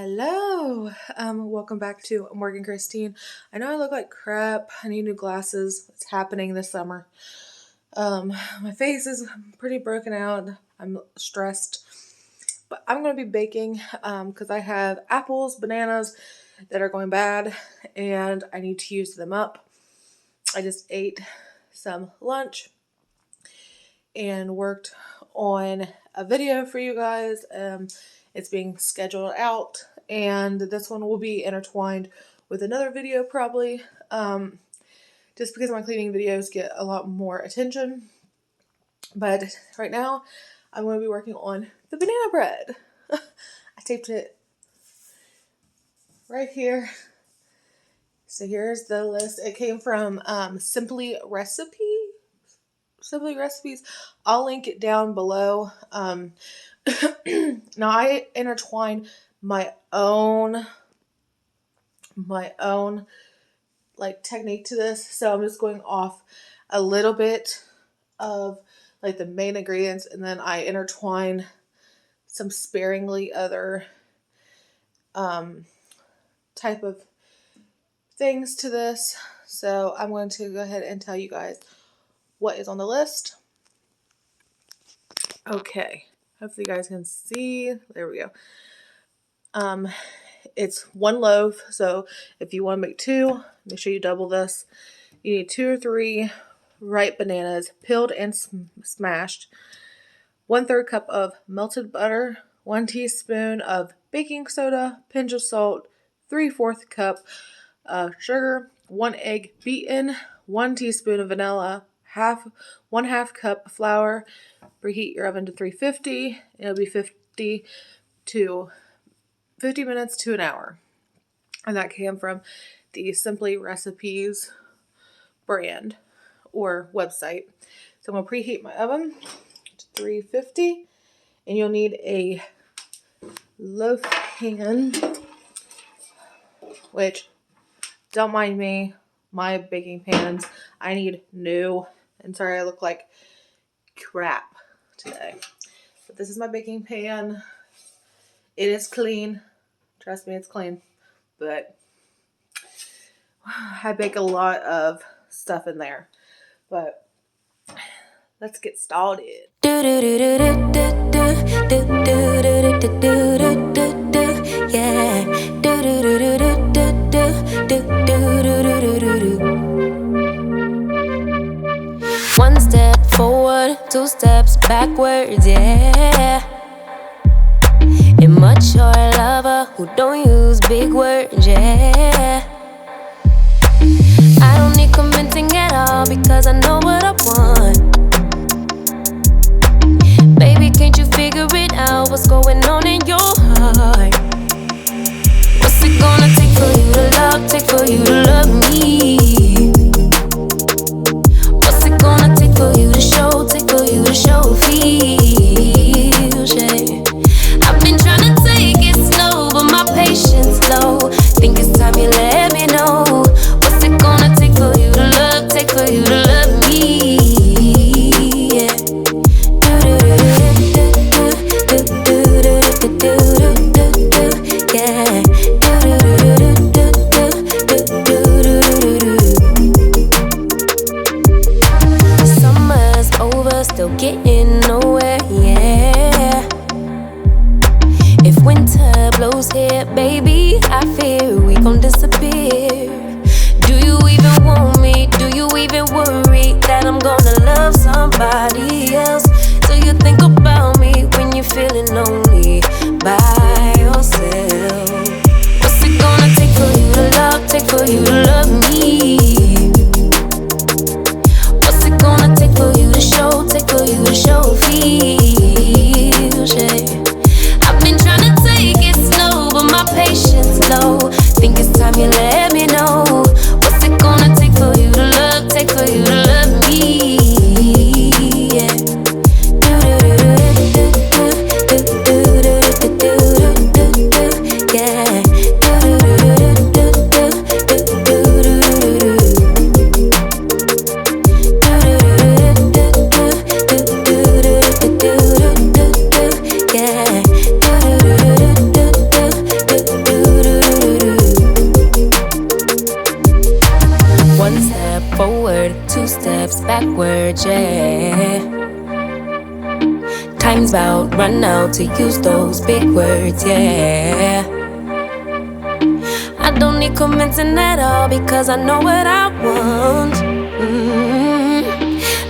Hello, welcome back to Morgan Christine. I know I look like crap. I need new glasses. It's happening this summer. My face is pretty broken out. I'm stressed, but I'm going to be baking because I have apples, bananas that are going bad, and I need to use them up. I just ate some lunch and worked on a video for you guys. It's being scheduled out, and this one will be intertwined with another video probably, just because my cleaning videos get a lot more attention. But right now, I'm going to be working on the banana bread. I taped it right here. So here's the list. It came from Simply Recipes. I'll link it down below. Now I intertwine my own like technique to this, so I'm just going off a little bit of like the main ingredients, and then I intertwine some sparingly other type of things to this. So I'm going to go ahead and tell you guys what is on the list. Okay. Hopefully you guys can see. There we go. It's 1 loaf. So if you want to make 2, make sure you double this. You need 2 or 3 ripe bananas, peeled and smashed. 1/3 cup of melted butter. 1 teaspoon of baking soda. Pinch of salt. 3/4 cup of sugar. 1 egg beaten. 1 teaspoon of vanilla. 1/2 cup flour. Preheat your oven to 350. It'll be 50 minutes to an hour. And that came from the Simply Recipes brand or website. So I'm going to preheat my oven to 350. And you'll need a loaf pan, which, don't mind me, my baking pans, I need new. And sorry I look like crap today. But this is my baking pan. It is clean. Trust me, it's clean. But I bake a lot of stuff in there. But let's get started. One step forward, 2 steps backwards, yeah. Immature lover who don't use big words, yeah. I don't need convincing at all because I know what I want. Baby, can't you figure it out? What's going on in your heart? What's it gonna take for you to love, take for you to love me? For you to show, take for you to show feels, yeah. I've been trying to take it slow, but my patience low. Think it's time you let me know. What's it gonna take for you to love, take for you to love me, yeah. Still getting nowhere, yeah. If winter blows here, baby, I fear we gon' disappear. Do you even want me? Do you even worry that I'm gonna love somebody else? Do you think about me when you're feeling lonely by yourself? What's it gonna take for you to love, take for you to love me? For you to show, take for you to show feels, yeah. I've been trying to take it slow, but my patience low. Think it's time you let me know. What's it gonna take for you to love, take for you to love me, friends bout run out to use those big words, yeah. I don't need convincing at all because I know what I want.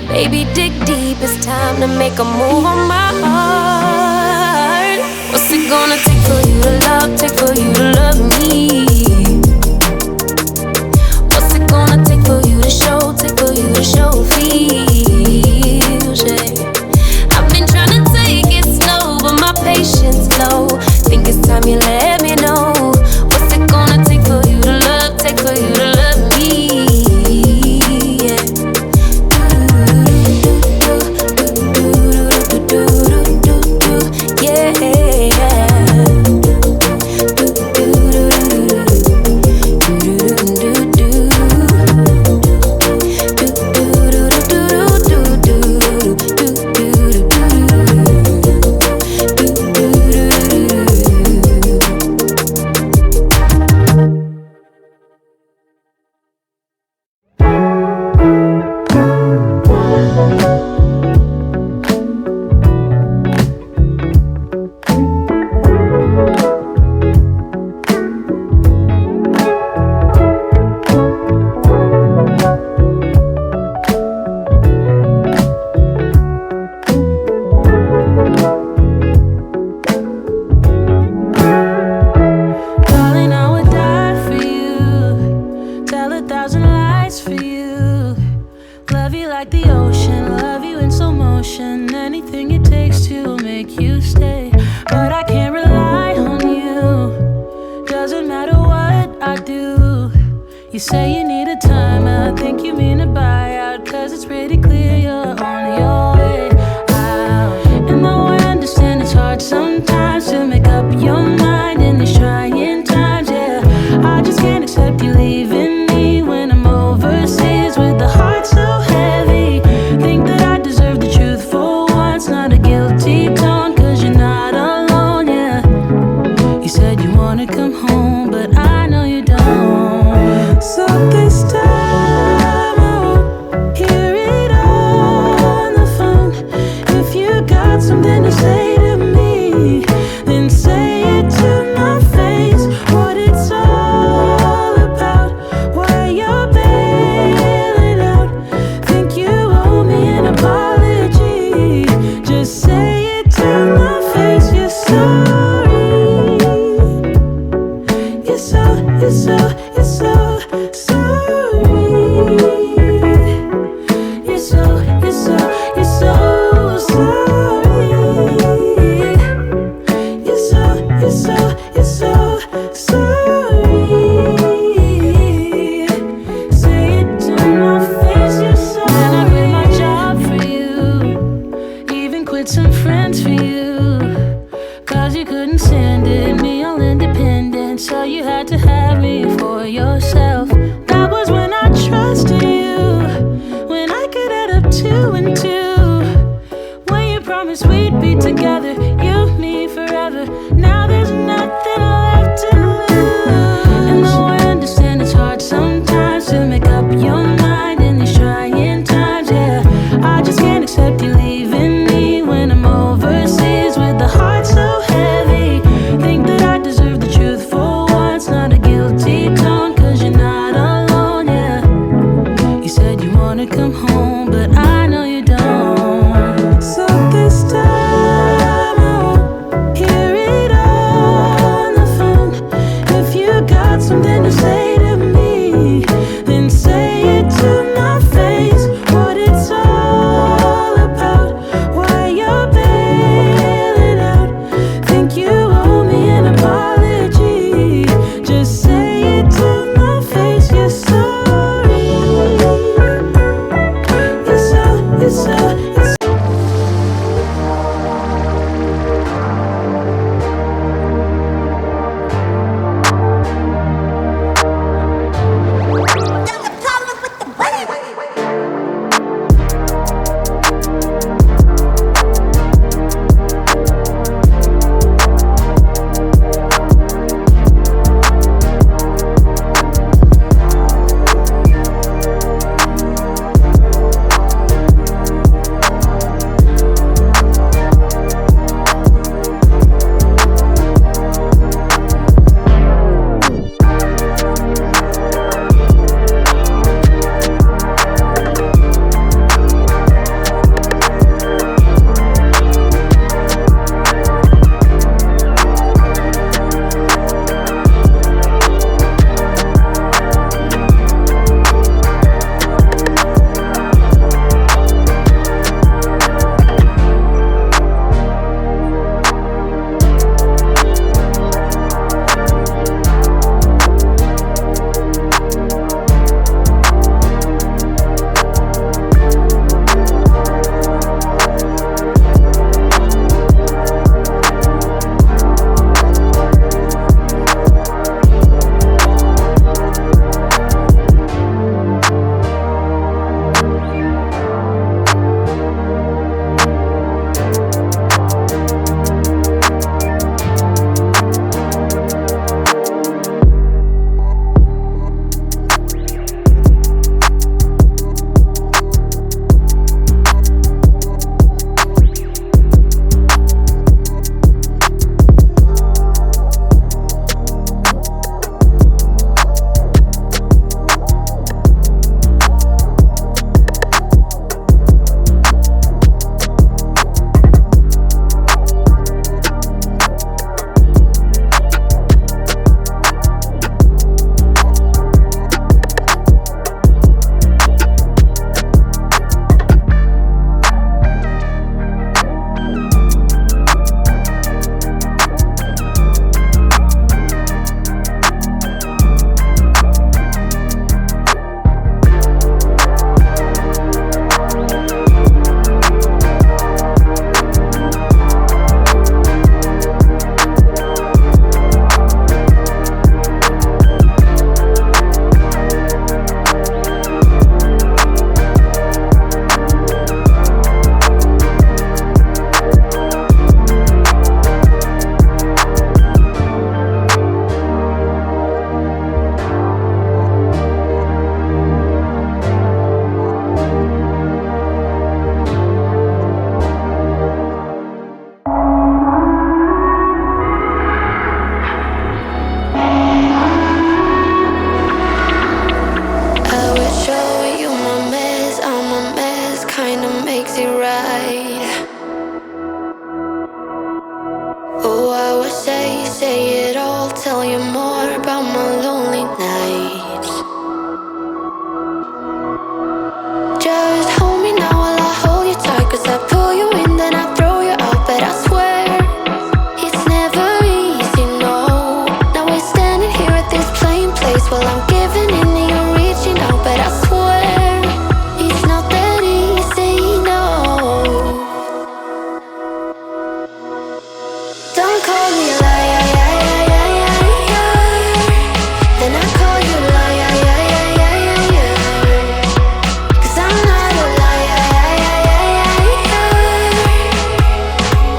Baby, dig deep, it's time to make a move on my heart. What's it gonna take for you to love, take for you to love me? What's it gonna take for you to show, take for you to show feels, yeah. I've been trying to take it slow, but my patience low. Think it's time you let me know. What's it gonna take for you to love, take for you to love me? Yeah. You say you need a time out, think you mean a buyout, cause it's pretty clear you're on your way out. And though I understand it's hard sometimes to make up your mind in these trying times, yeah, I just can't accept you leaving me when I'm overseas with a heart so heavy. Think that I deserve the truth for once, not a guilty tone, cause you're not alone, yeah. You said you wanna come home, but I know you don't. So this time I won't hear it on the phone. If you got something to say to me, then say it to my face. What it's all about, why you're bailing out. Think you owe me an apology. Just say it to my face. You're sorry. You're so sorry. Some friends for you, cause you couldn't stand it, me all independent, so you had to have me for yourself. That was when I trusted you, when I could add up 2 and 2, when you promised we'd be together, you, me, forever. Now there's nothing left to lose. And though I understand it's hard sometimes to make up your mind in these trying times, yeah, I just can't accept you leaving me when I'm overseas with a heart so heavy. Think that I deserve the truth for once, not a guilty tone, cause you're not alone, yeah. You said you wanna come home, but I know you don't. So this time I won't hear it tell you more about my lonely nights. Just hold me now while I hold you tight, 'cause I pull you in, then I throw you out. But I swear, it's never easy, no. Now we're standing here at this plain place while I'm giving in and you're reaching out. But I swear, it's not that easy, no. Don't call me a liar, then I call you liar, 'cause I'm not a liar.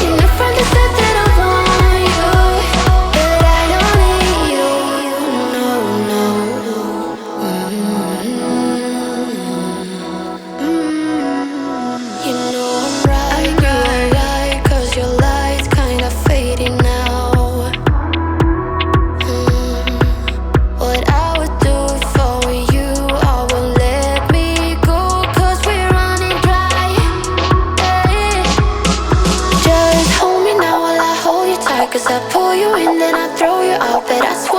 You never said that I want you, but I don't need you, no, no. You know I'm right, you're right, 'cause your light's kinda fading now. What I would do if I were you, I won't let me go, 'cause we're running dry. Hey. Just hold me now while I hold you tight, 'cause I pull you in, then I throw you out. But I swear,